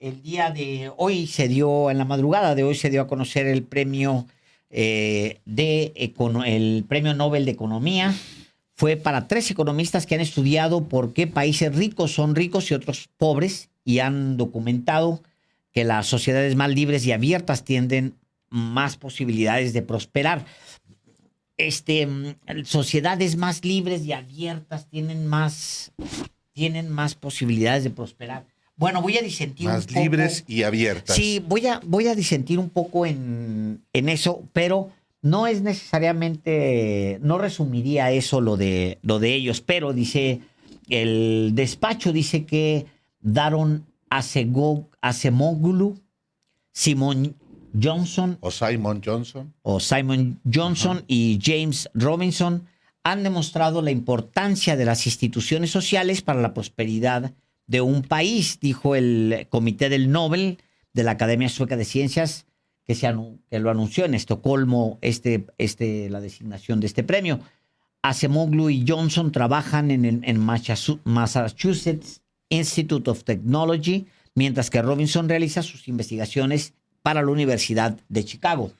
el día de hoy en la madrugada de hoy se dio a conocer el premio el premio Nobel de Economía. Fue para 3 economistas que han estudiado por qué países ricos son ricos y otros pobres y han documentado que las sociedades más libres y abiertas tienden más posibilidades de prosperar. Sociedades más libres y abiertas tienen más posibilidades de prosperar. Bueno, voy a disentir un Más poco. libres y abiertas. Sí, voy a disentir un poco en eso, pero no es necesariamente, no resumiría eso lo de ellos, pero dice, el despacho dice que Daron Acemoglu, Simon Johnson O Simon Johnson. y James Robinson han demostrado la importancia de las instituciones sociales para la prosperidad de un país, dijo el Comité del Nobel de la Academia Sueca de Ciencias, que lo anunció en Estocolmo, la designación de este premio. Acemoglu y Johnson trabajan en Massachusetts Institute of Technology, mientras que Robinson realiza sus investigaciones para la Universidad de Chicago.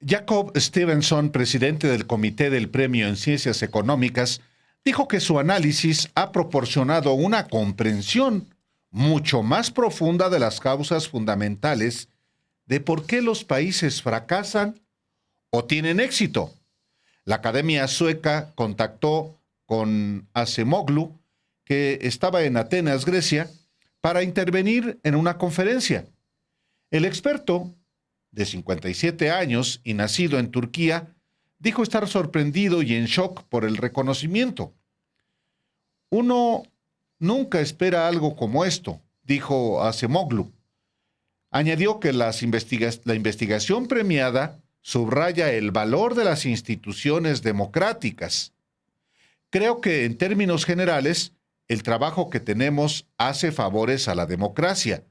Jacob Stevenson, presidente del Comité del Premio en Ciencias Económicas, dijo que su análisis ha proporcionado una comprensión mucho más profunda de las causas fundamentales de por qué los países fracasan o tienen éxito. La Academia Sueca contactó con Acemoglu, que estaba en Atenas, Grecia, para intervenir en una conferencia. El experto, de 57 años y nacido en Turquía, dijo estar sorprendido y en shock por el reconocimiento. Uno nunca espera algo como esto, dijo Acemoglu. Añadió que la investigación premiada subraya el valor de las instituciones democráticas. Creo que en términos generales, el trabajo que tenemos hace favores a la democracia,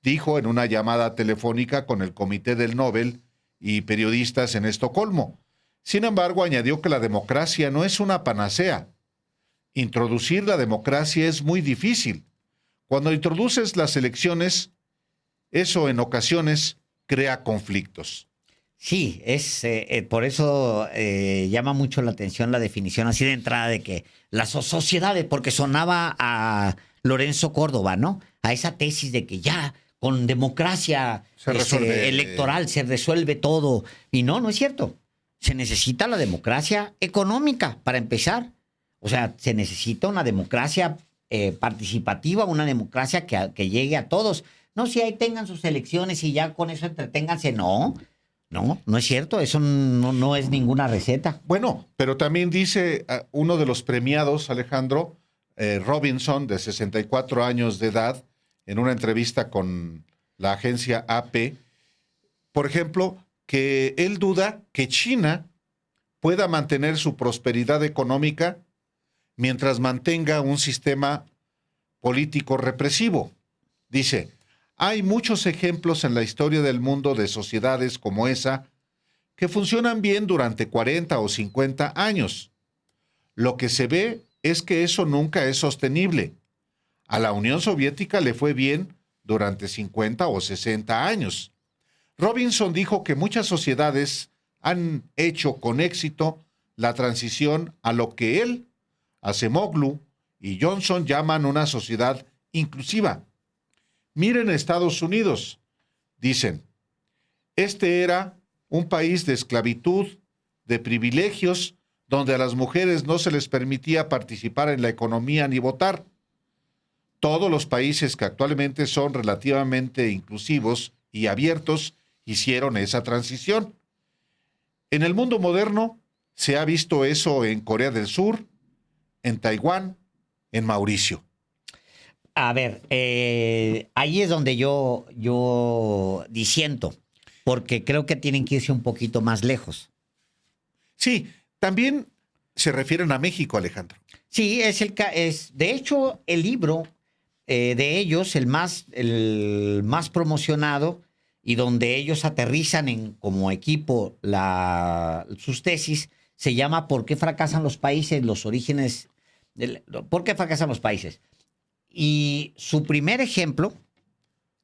dijo en una llamada telefónica con el Comité del Nobel y periodistas en Estocolmo. Sin embargo, añadió que la democracia no es una panacea. Introducir la democracia es muy difícil. Cuando introduces las elecciones, eso en ocasiones crea conflictos. Sí, por eso llama mucho la atención la definición así de entrada de que las sociedades, porque sonaba a Lorenzo Córdoba, ¿no? A esa tesis de que ya con democracia electoral se resuelve todo. Y no es cierto. Se necesita la democracia económica para empezar. O sea, se necesita una democracia participativa, una democracia que llegue a todos. No si ahí tengan sus elecciones y ya con eso entreténganse. No es cierto. Eso no es ninguna receta. Bueno, pero también dice uno de los premiados, Alejandro, Robinson, de 64 años de edad, en una entrevista con la agencia AP, por ejemplo, que él duda que China pueda mantener su prosperidad económica mientras mantenga un sistema político represivo. Dice, hay muchos ejemplos en la historia del mundo de sociedades como esa que funcionan bien durante 40 o 50 años. Lo que se ve es que eso nunca es sostenible. A la Unión Soviética le fue bien durante 50 o 60 años. Robinson dijo que muchas sociedades han hecho con éxito la transición a lo que él, Acemoglu y Johnson llaman una sociedad inclusiva. Miren Estados Unidos, dicen, este era un país de esclavitud, de privilegios, donde a las mujeres no se les permitía participar en la economía ni votar. Todos los países que actualmente son relativamente inclusivos y abiertos hicieron esa transición. En el mundo moderno se ha visto eso en Corea del Sur, en Taiwán, en Mauricio. A ver, ahí es donde yo disiento, porque creo que tienen que irse un poquito más lejos. Sí, también se refieren a México, Alejandro. Sí, de hecho, el libro de ellos, el más promocionado y donde ellos aterrizan como equipo sus tesis, se llama ¿Por qué fracasan los países? Los orígenes. ¿Por qué fracasan los países? Y su primer ejemplo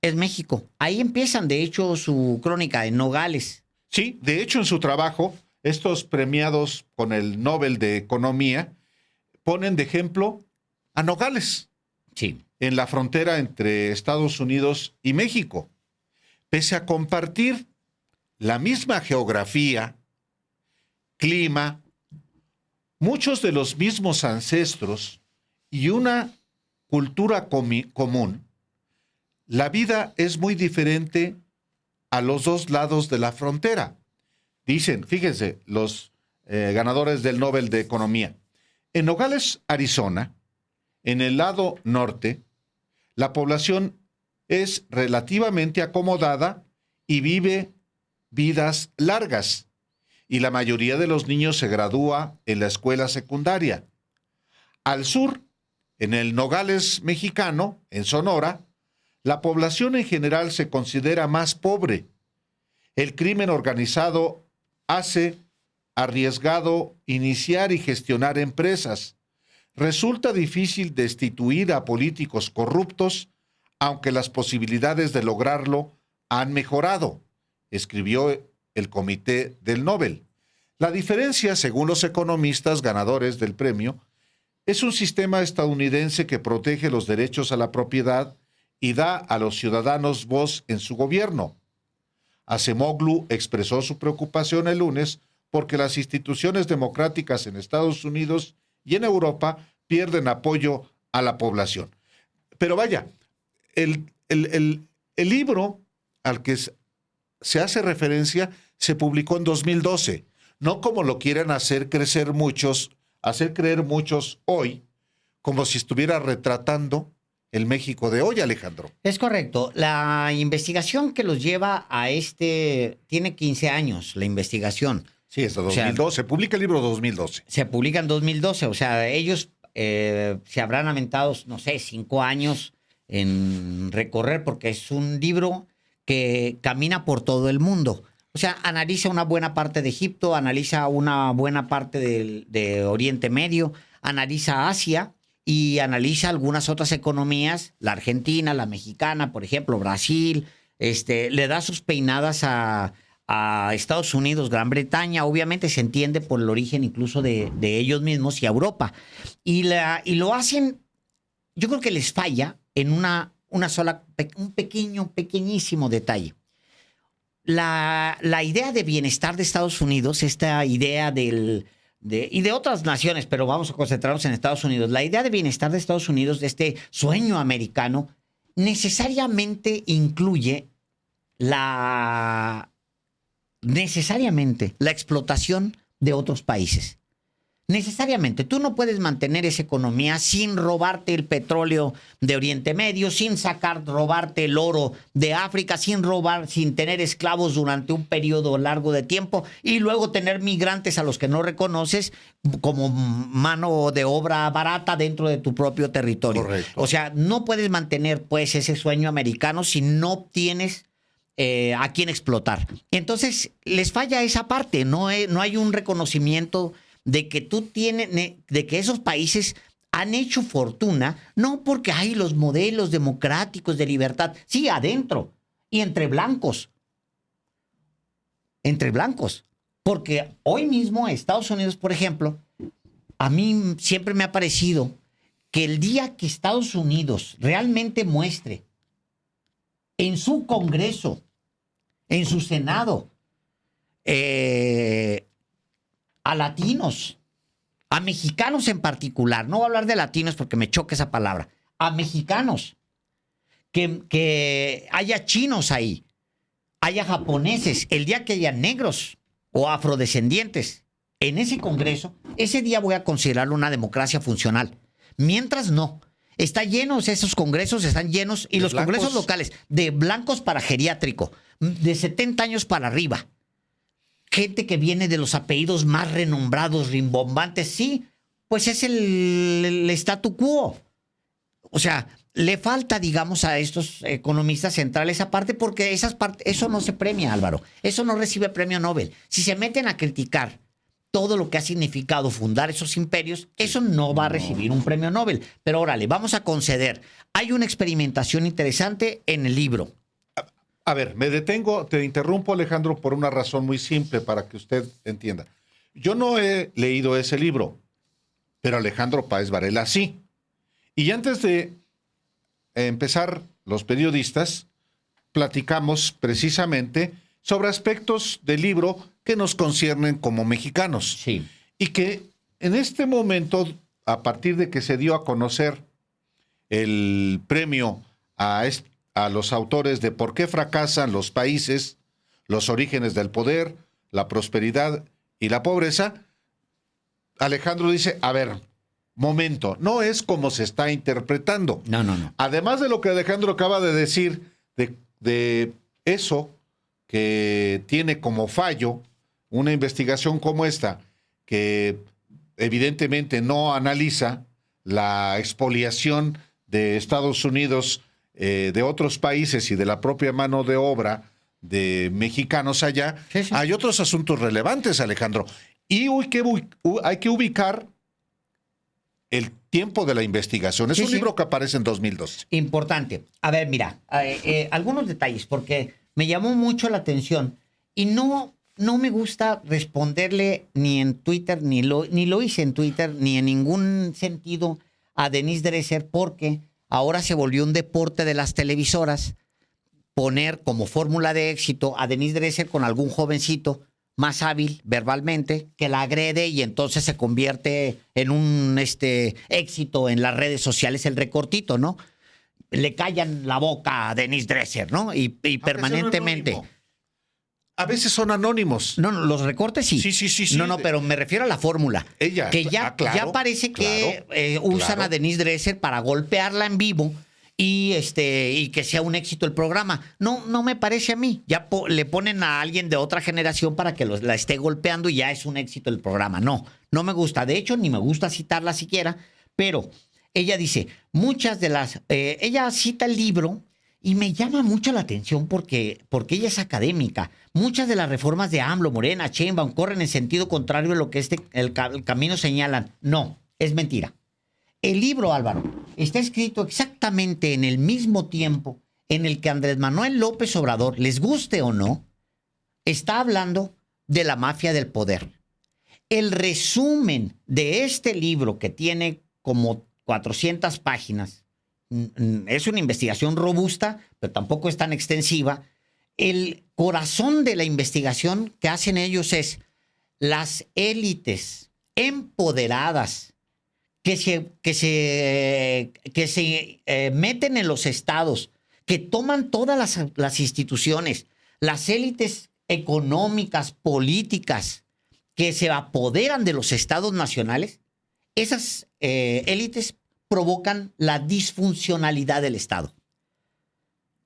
es México. Ahí empiezan, de hecho, su crónica de Nogales. Sí, de hecho en su trabajo, estos premiados con el Nobel de Economía ponen de ejemplo a Nogales, Sí. en la frontera entre Estados Unidos y México. Pese a compartir la misma geografía, clima, muchos de los mismos ancestros y una cultura común, la vida es muy diferente a los dos lados de la frontera. Dicen, fíjense, los ganadores del Nobel de Economía. En Nogales, Arizona, en el lado norte, la población es relativamente acomodada y vive vidas largas, y la mayoría de los niños se gradúa en la escuela secundaria. Al sur, en el Nogales mexicano, en Sonora, la población en general se considera más pobre. El crimen organizado hace arriesgado iniciar y gestionar empresas. Resulta difícil destituir a políticos corruptos, aunque las posibilidades de lograrlo han mejorado, escribió el Comité del Nobel. La diferencia, según los economistas ganadores del premio, es un sistema estadounidense que protege los derechos a la propiedad y da a los ciudadanos voz en su gobierno. Acemoglu expresó su preocupación el lunes porque las instituciones democráticas en Estados Unidos y en Europa pierden apoyo a la población. Pero vaya, el libro al que se hace referencia se publicó en 2012, no como lo quieren hacer creer muchos hoy, como si estuviera retratando el México de hoy, Alejandro. Es correcto. La investigación que los lleva a tiene 15 años, la investigación. Sí, es de 2012. Se publica el libro 2012. Se publica en 2012. O sea, ellos se habrán aventado, no sé, 5 años en recorrer, porque es un libro que camina por todo el mundo. O sea, analiza una buena parte de Egipto, analiza una buena parte de Oriente Medio, analiza Asia y analiza algunas otras economías, la argentina, la mexicana, por ejemplo, Brasil, le da sus peinadas a Estados Unidos, Gran Bretaña, obviamente se entiende por el origen incluso de ellos mismos, y a Europa. Y lo hacen, yo creo que les falla en un pequeñísimo detalle. La idea de bienestar de Estados Unidos, esta idea y de otras naciones, pero vamos a concentrarnos en Estados Unidos, la idea de bienestar de Estados Unidos, de este sueño americano, necesariamente incluye necesariamente la explotación de otros países. Necesariamente. Tú no puedes mantener esa economía sin robarte el petróleo de Oriente Medio, sin robarte el oro de África, sin tener esclavos durante un periodo largo de tiempo y luego tener migrantes a los que no reconoces como mano de obra barata dentro de tu propio territorio. Correcto. O sea, no puedes mantener pues ese sueño americano si no tienes a quién explotar. Entonces, les falla esa parte. No hay un reconocimiento de que esos países han hecho fortuna, no porque hay los modelos democráticos de libertad, sí, adentro, y entre blancos. Entre blancos. Porque hoy mismo Estados Unidos, por ejemplo, a mí siempre me ha parecido que el día que Estados Unidos realmente muestre en su Congreso, en su Senado, a latinos, a mexicanos en particular, no voy a hablar de latinos porque me choca esa palabra, a mexicanos, que haya chinos ahí, haya japoneses, el día que haya negros o afrodescendientes en ese Congreso, ese día voy a considerarlo una democracia funcional. Mientras no. Esos congresos están llenos, y los blancos. Congresos locales, de blancos para geriátrico, de 70 años para arriba. Gente que viene de los apellidos más renombrados, rimbombantes, sí, pues es el statu quo. O sea, le falta, digamos, a estos economistas centrales esa parte, porque eso no se premia, Álvaro. Eso no recibe premio Nobel. Si se meten a criticar todo lo que ha significado fundar esos imperios, eso no va a recibir un premio Nobel. Pero órale, vamos a conceder. Hay una experimentación interesante en el libro. A ver, me detengo, te interrumpo, Alejandro, por una razón muy simple para que usted entienda. Yo no he leído ese libro, pero Alejandro Páez Varela sí. Y antes de empezar, los periodistas platicamos precisamente sobre aspectos del libro que nos conciernen como mexicanos. Sí. Y que en este momento, a partir de que se dio a conocer el premio a los autores de Por qué fracasan los países, los orígenes del poder, la prosperidad y la pobreza, Alejandro dice, a ver, momento, no es como se está interpretando. No, no, no. Además de lo que Alejandro acaba de decir, de eso que tiene como fallo una investigación como esta, que evidentemente no analiza la expoliación de Estados Unidos, de otros países y de la propia mano de obra de mexicanos allá, Sí, sí. hay otros asuntos relevantes, Alejandro. Y hay que ubicar el tiempo de la investigación. Es Sí, un sí. libro que aparece en 2012. Importante. A ver, mira, algunos detalles, porque me llamó mucho la atención y no me gusta responderle ni en Twitter, ni lo hice en Twitter, ni en ningún sentido a Denise Dresser, porque ahora se volvió un deporte de las televisoras poner como fórmula de éxito a Denise Dresser con algún jovencito más hábil verbalmente que la agrede y entonces se convierte en un éxito en las redes sociales, el recortito, ¿no? Le callan la boca a Denise Dresser, ¿no? Y permanentemente. A veces son anónimos. No, no, los recortes sí. Sí. No, pero me refiero a la fórmula. Ella. Que ya, Claro, ya parece que claro, usan claro. a Denise Dresser para golpearla en vivo y que sea un éxito el programa. No me parece a mí. Ya le ponen a alguien de otra generación para que la esté golpeando y ya es un éxito el programa. No me gusta. De hecho, ni me gusta citarla siquiera, pero ella dice, ella cita el libro y me llama mucho la atención porque ella es académica. Muchas de las reformas de AMLO, Morena, Sheinbaum corren en sentido contrario a lo que el camino señalan. No, es mentira. El libro, Álvaro, está escrito exactamente en el mismo tiempo en el que Andrés Manuel López Obrador, les guste o no, está hablando de la mafia del poder. El resumen de este libro, que tiene como 400 páginas, es una investigación robusta, pero tampoco es tan extensiva. El corazón de la investigación que hacen ellos es las élites empoderadas que se meten en los estados, que toman todas las instituciones, las élites económicas, políticas, que se apoderan de los estados nacionales. Esas élites provocan la disfuncionalidad del Estado.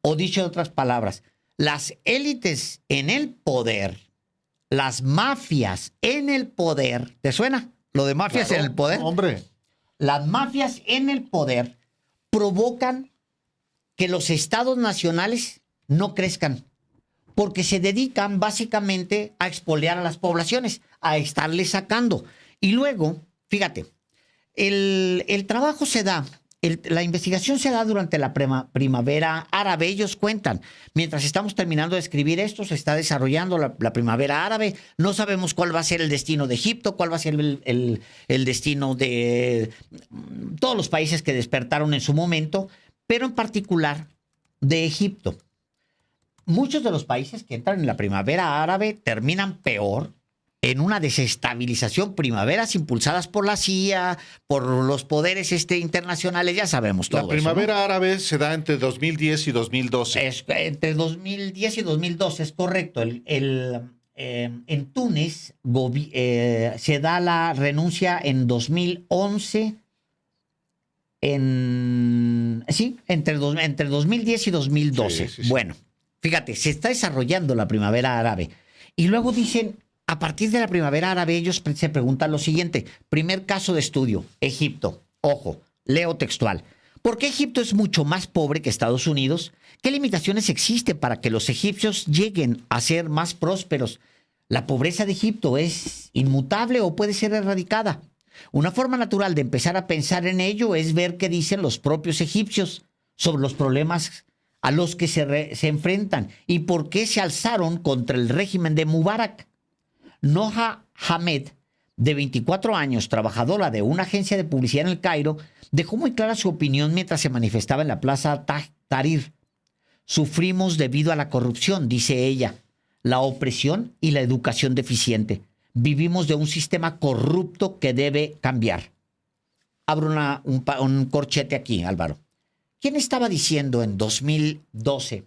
O dicho en otras palabras, las élites en el poder, las mafias en el poder, ¿te suena lo de mafias en el poder? Hombre. Las mafias en el poder provocan que los estados nacionales no crezcan, porque se dedican básicamente a expoliar a las poblaciones, a estarles sacando. Y luego, fíjate, el trabajo se da, la investigación se da durante la primavera árabe. Ellos cuentan, mientras estamos terminando de escribir esto, se está desarrollando la primavera árabe. No sabemos cuál va a ser el destino de Egipto, cuál va a ser el destino de todos los países que despertaron en su momento, pero en particular de Egipto. Muchos de los países que entran en la primavera árabe terminan peor, en una desestabilización, primaveras impulsadas por la CIA, por los poderes internacionales, ya sabemos todo La primavera eso, ¿no? árabe se da entre 2010 y 2012. Entre 2010 y 2012, es correcto. En Túnez se da la renuncia en 2011. Entre 2010 y 2012. Sí. Bueno, fíjate, se está desarrollando la primavera árabe. Y luego dicen, a partir de la primavera árabe, ellos se preguntan lo siguiente. Primer caso de estudio, Egipto. Ojo, leo textual. ¿Por qué Egipto es mucho más pobre que Estados Unidos? ¿Qué limitaciones existen para que los egipcios lleguen a ser más prósperos? ¿La pobreza de Egipto es inmutable o puede ser erradicada? Una forma natural de empezar a pensar en ello es ver qué dicen los propios egipcios sobre los problemas a los que se enfrentan y por qué se alzaron contra el régimen de Mubarak. Noha Hamed, de 24 años, trabajadora de una agencia de publicidad en el Cairo, dejó muy clara su opinión mientras se manifestaba en la plaza Tahrir. Sufrimos debido a la corrupción, dice ella, la opresión y la educación deficiente. Vivimos de un sistema corrupto que debe cambiar. Abro un corchete aquí, Álvaro. ¿Quién estaba diciendo en 2012?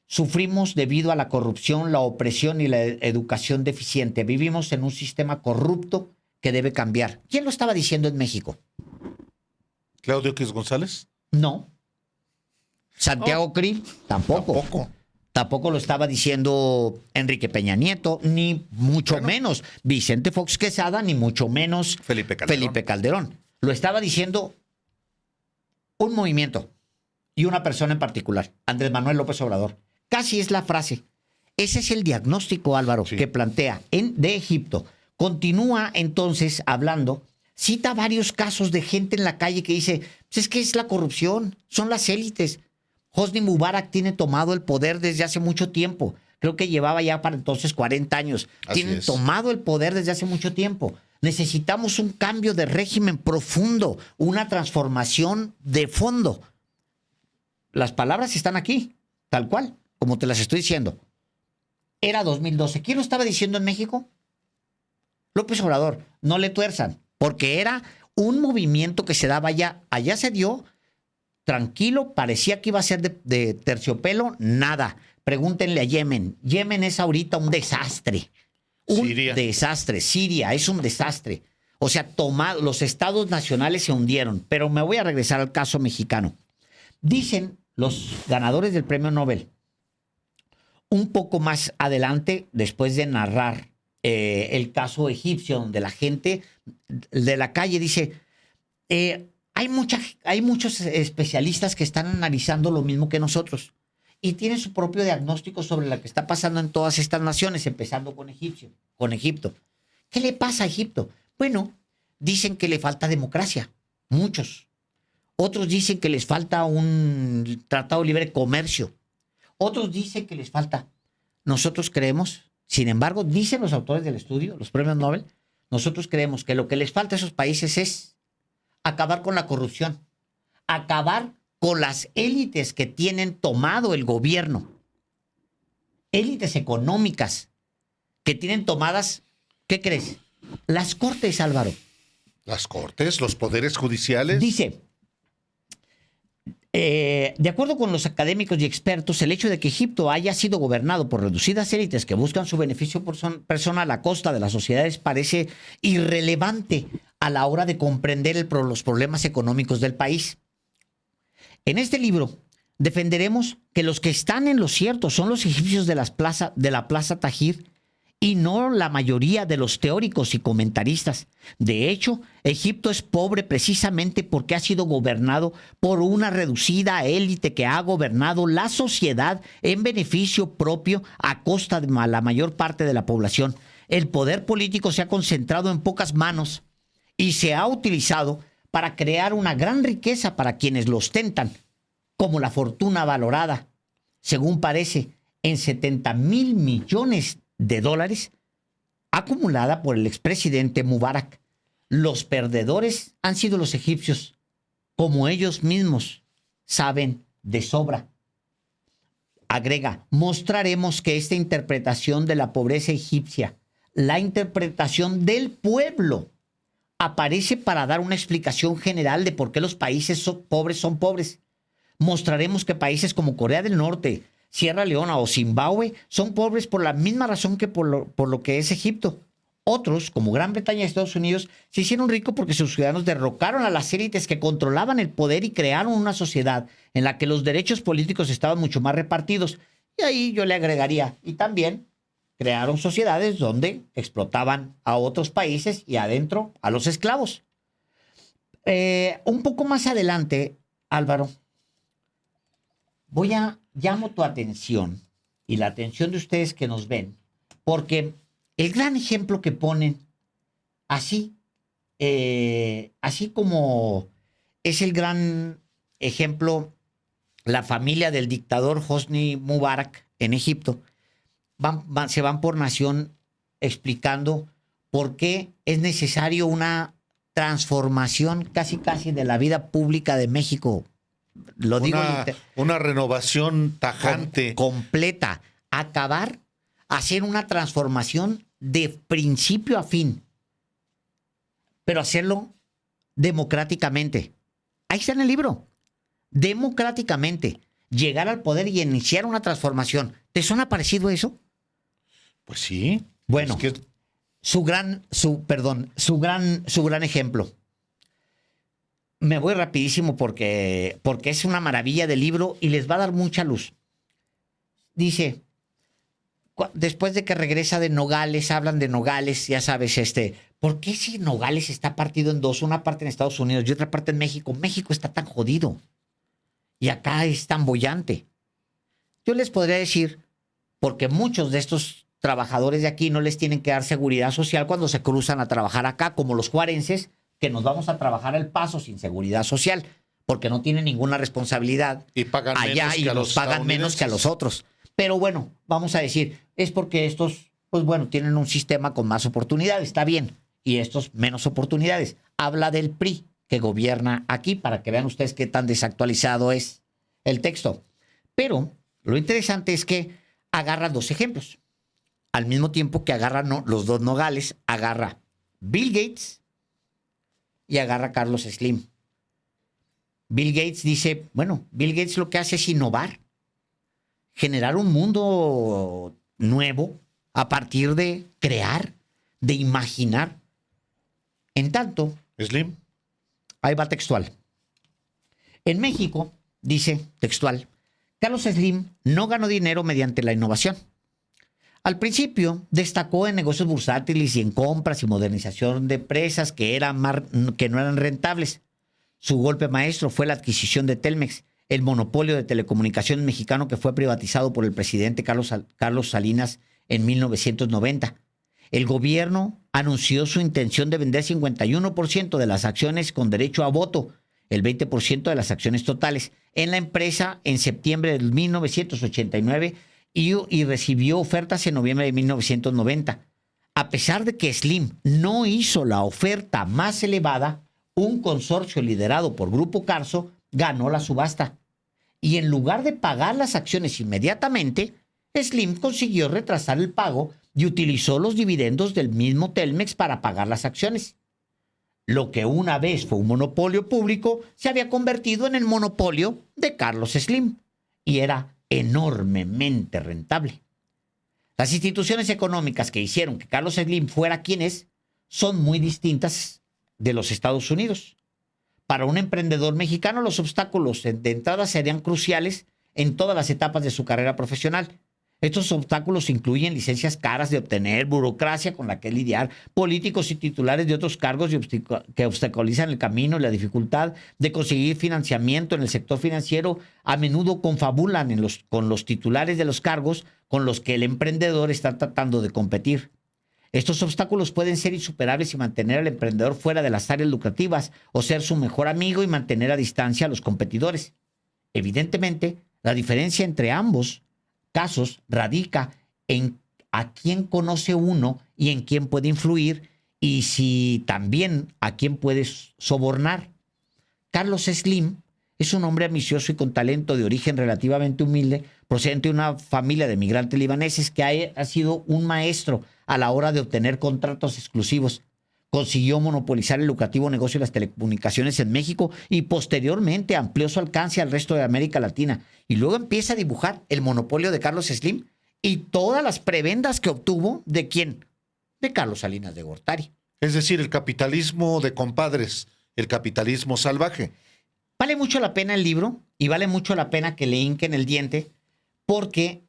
Sufrimos debido a la corrupción, la opresión y la educación deficiente. Vivimos en un sistema corrupto que debe cambiar. ¿Quién lo estaba diciendo en México? ¿Claudio X González? No. Santiago Krill, tampoco. Tampoco lo estaba diciendo Enrique Peña Nieto, ni mucho menos Vicente Fox Quesada, ni mucho menos Felipe Calderón. Lo estaba diciendo un movimiento y una persona en particular, Andrés Manuel López Obrador. Casi es la frase. Ese es el diagnóstico, Álvaro, que plantea de Egipto. Continúa entonces hablando, cita varios casos de gente en la calle que dice, pues es que es la corrupción, son las élites. Hosni Mubarak tiene tomado el poder desde hace mucho tiempo. Creo que llevaba ya para entonces 40 años. Tienen tomado el poder desde hace mucho tiempo. Necesitamos un cambio de régimen profundo, una transformación de fondo. Las palabras están aquí, tal cual, como te las estoy diciendo. Era 2012. ¿Quién lo estaba diciendo en México? López Obrador. No le tuerzan, porque era un movimiento que se daba allá. Allá se dio tranquilo, parecía que iba a ser de terciopelo, nada. Pregúntenle a Yemen. Yemen es ahorita un desastre. Desastre. Siria es un desastre. O sea, los estados nacionales se hundieron. Pero me voy a regresar al caso mexicano. Dicen los ganadores del premio Nobel, un poco más adelante, después de narrar el caso egipcio, donde la gente de la calle dice, hay muchos especialistas que están analizando lo mismo que nosotros y tienen su propio diagnóstico sobre lo que está pasando en todas estas naciones, empezando con Egipto. ¿Qué le pasa a Egipto? Bueno, dicen que le falta democracia, muchos. Otros dicen que les falta un tratado de libre comercio. Otros dicen que les falta. Nosotros creemos, sin embargo, dicen los autores del estudio, los premios Nobel, nosotros creemos que lo que les falta a esos países es acabar con la corrupción, acabar con las élites que tienen tomado el gobierno, élites económicas que tienen tomadas, ¿qué crees? Las cortes, Álvaro. Las cortes, los poderes judiciales. Dice, de acuerdo con los académicos y expertos, el hecho de que Egipto haya sido gobernado por reducidas élites que buscan su beneficio personal a costa de las sociedades parece irrelevante a la hora de comprender los problemas económicos del país. En este libro defenderemos que los que están en lo cierto son los egipcios de la plaza Tahrir y no la mayoría de los teóricos y comentaristas. De hecho, Egipto es pobre precisamente porque ha sido gobernado por una reducida élite que ha gobernado la sociedad en beneficio propio a costa de la mayor parte de la población. El poder político se ha concentrado en pocas manos y se ha utilizado para crear una gran riqueza para quienes lo ostentan, como la fortuna valorada, según parece, en 70,000 millones de dólares, acumulada por el expresidente Mubarak. Los perdedores han sido los egipcios, como ellos mismos saben de sobra. Agrega, mostraremos que esta interpretación de la pobreza egipcia, la interpretación del pueblo, aparece para dar una explicación general de por qué los países son pobres. Mostraremos que países como Corea del Norte, Sierra Leona o Zimbabue son pobres por la misma razón que por lo que es Egipto. Otros, como Gran Bretaña y Estados Unidos, se hicieron ricos porque sus ciudadanos derrocaron a las élites que controlaban el poder y crearon una sociedad en la que los derechos políticos estaban mucho más repartidos. Y ahí yo le agregaría, y también crearon sociedades donde explotaban a otros países y adentro a los esclavos. Un poco más adelante, Álvaro, llamo tu atención y la atención de ustedes que nos ven, porque el gran ejemplo que ponen, así como es el gran ejemplo la familia del dictador Hosni Mubarak en Egipto, se van por nación explicando por qué es necesario una transformación casi de la vida pública de México. Lo digo una renovación tajante. Completa. Acabar, hacer una transformación de principio a fin, pero hacerlo democráticamente. Ahí está en el libro. Democráticamente. Llegar al poder y iniciar una transformación. ¿Te suena parecido eso? Pues sí. Bueno, es que... su gran ejemplo. Me voy rapidísimo porque es una maravilla del libro y les va a dar mucha luz. Dice, después de que regresa de Nogales, hablan de Nogales, ya sabes, ¿por qué si Nogales está partido en dos? Una parte en Estados Unidos y otra parte en México. México está tan jodido y acá es tan boyante. Yo les podría decir, porque muchos de estos trabajadores de aquí no les tienen que dar seguridad social cuando se cruzan a trabajar acá, como los juarenses, que nos vamos a trabajar El Paso sin seguridad social, porque no tienen ninguna responsabilidad y pagan allá menos y que a nos los pagan menos que a los otros. Pero bueno, vamos a decir, es porque estos, pues bueno, tienen un sistema con más oportunidades, está bien, y estos menos oportunidades. Habla del PRI que gobierna aquí, para que vean ustedes qué tan desactualizado es el texto. Pero lo interesante es que agarra dos ejemplos. Al mismo tiempo que agarra los dos Nogales, agarra Bill Gates y agarra Carlos Slim. Bill Gates dice, bueno, Bill Gates lo que hace es innovar, generar un mundo nuevo a partir de crear, de imaginar. En tanto, Slim, ahí va textual. En México, dice textual, Carlos Slim no ganó dinero mediante la innovación. Al principio destacó en negocios bursátiles y en compras y modernización de empresas que no eran rentables. Su golpe maestro fue la adquisición de Telmex, el monopolio de telecomunicaciones mexicano que fue privatizado por el presidente Carlos Salinas en 1990. El gobierno anunció su intención de vender 51% de las acciones con derecho a voto, el 20% de las acciones totales, en la empresa en septiembre de 1989 y recibió ofertas en noviembre de 1990. A pesar de que Slim no hizo la oferta más elevada, un consorcio liderado por Grupo Carso ganó la subasta. Y en lugar de pagar las acciones inmediatamente, Slim consiguió retrasar el pago y utilizó los dividendos del mismo Telmex para pagar las acciones. Lo que una vez fue un monopolio público se había convertido en el monopolio de Carlos Slim y era enormemente rentable. Las instituciones económicas que hicieron que Carlos Slim fuera quien es son muy distintas de los Estados Unidos. Para un emprendedor mexicano, los obstáculos de entrada serían cruciales en todas las etapas de su carrera profesional. Estos obstáculos incluyen licencias caras de obtener, burocracia con la que lidiar, políticos y titulares de otros cargos que obstaculizan el camino y la dificultad de conseguir financiamiento en el sector financiero. A menudo confabulan con los titulares de los cargos con los que el emprendedor está tratando de competir. Estos obstáculos pueden ser insuperables y mantener al emprendedor fuera de las áreas lucrativas o ser su mejor amigo y mantener a distancia a los competidores. Evidentemente, la diferencia entre ambos casos radica en a quién conoce uno y en quién puede influir y si también a quién puede sobornar. Carlos Slim es un hombre ambicioso y con talento de origen relativamente humilde, procedente de una familia de migrantes libaneses que ha sido un maestro a la hora de obtener contratos exclusivos. Consiguió monopolizar el lucrativo negocio de las telecomunicaciones en México y posteriormente amplió su alcance al resto de América Latina. Y luego empieza a dibujar el monopolio de Carlos Slim y todas las prebendas que obtuvo ¿de quién? De Carlos Salinas de Gortari. Es decir, el capitalismo de compadres, el capitalismo salvaje. Vale mucho la pena el libro y vale mucho la pena que le hinquen el diente porque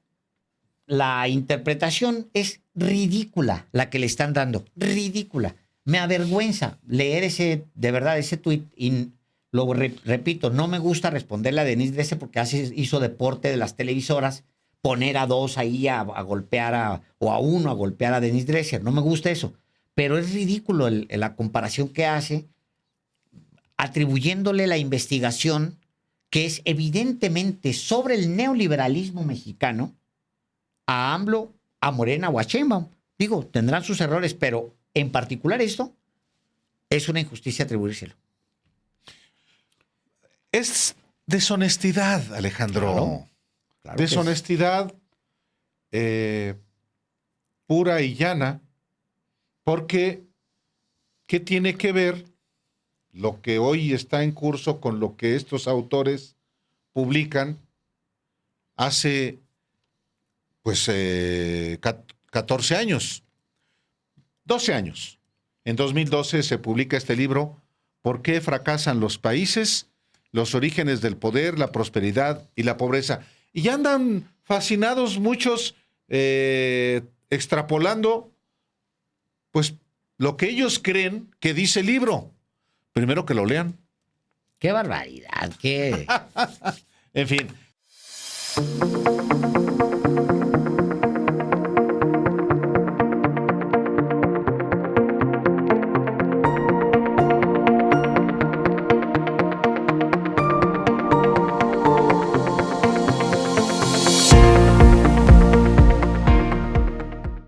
la interpretación es ridícula la que le están dando. Ridícula. Me avergüenza leer de verdad, ese tuit y lo repito, no me gusta responderle a Denise Dresser porque hizo deporte de las televisoras, poner a dos ahí a golpear o a uno a golpear a Denise Dresser. No me gusta eso. Pero es ridículo la comparación que hace atribuyéndole la investigación que es evidentemente sobre el neoliberalismo mexicano, a AMLO, a Morena o a Sheinbaum. Digo, tendrán sus errores, pero en particular esto es una injusticia atribuírselo. Es deshonestidad, Alejandro. Claro que es. Deshonestidad pura y llana, porque ¿qué tiene que ver lo que hoy está en curso con lo que estos autores publican hace, pues, 14 años, 12 años? En 2012 se publica este libro, ¿Por qué fracasan los países? Los orígenes del poder, la prosperidad y la pobreza. Y ya andan fascinados muchos extrapolando, pues, lo que ellos creen que dice el libro. Primero que lo lean. ¡Qué barbaridad! ¡Qué! En fin.